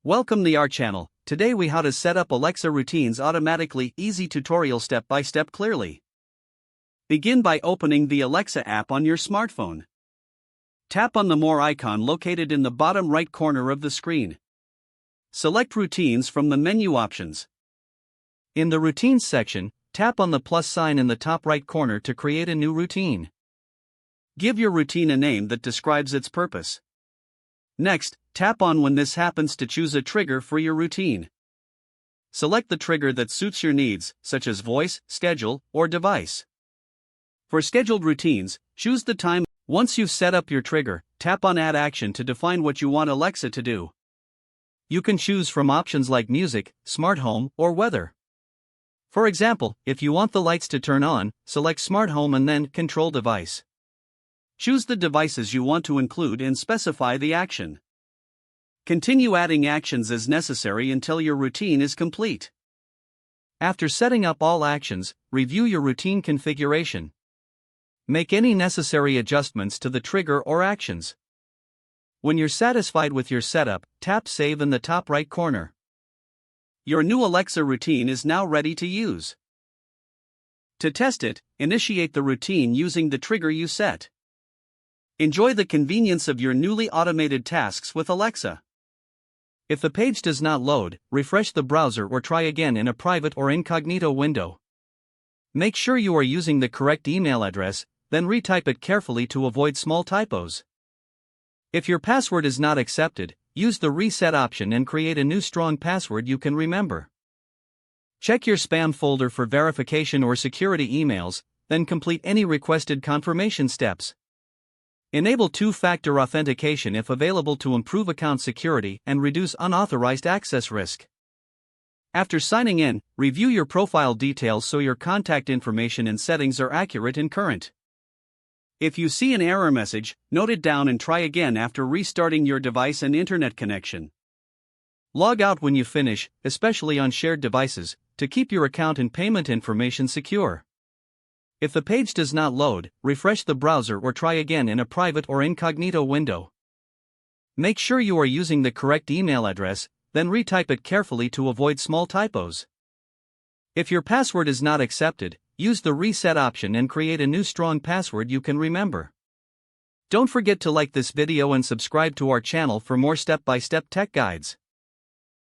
Welcome to our channel. Today we how to set up Alexa routines automatically, easy tutorial step by step clearly. Begin by opening the Alexa app on your smartphone. Tap on the More icon located in the bottom right corner of the screen. Select Routines from the menu options. In the Routines section, tap on the plus sign in the top right corner to create a new routine. Give your routine a name that describes its purpose. Next, tap on When this happens to choose a trigger for your routine. Select the trigger that suits your needs, such as voice, schedule, or device. For scheduled routines, choose the time. Once you've set up your trigger, tap on Add Action to define what you want Alexa to do. You can choose from options like music, smart home, or weather. For example, if you want the lights to turn on, select Smart Home and then Control Device. Choose the devices you want to include and specify the action. Continue adding actions as necessary until your routine is complete. After setting up all actions, review your routine configuration. Make any necessary adjustments to the trigger or actions. When you're satisfied with your setup, tap Save in the top right corner. Your new Alexa routine is now ready to use. To test it, initiate the routine using the trigger you set. Enjoy the convenience of your newly automated tasks with Alexa. If the page does not load, refresh the browser or try again in a private or incognito window. Make sure you are using the correct email address, then retype it carefully to avoid small typos. If your password is not accepted, use the reset option and create a new strong password you can remember. Check your spam folder for verification or security emails, then complete any requested confirmation steps. Enable two-factor authentication if available to improve account security and reduce unauthorized access risk. After signing in, review your profile details so your contact information and settings are accurate and current. If you see an error message, note it down and try again after restarting your device and internet connection. Log out when you finish, especially on shared devices, to keep your account and payment information secure. If the page does not load, refresh the browser or try again in a private or incognito window. Make sure you are using the correct email address, then retype it carefully to avoid small typos. If your password is not accepted, use the reset option and create a new strong password you can remember. Don't forget to like this video and subscribe to our channel for more step-by-step tech guides.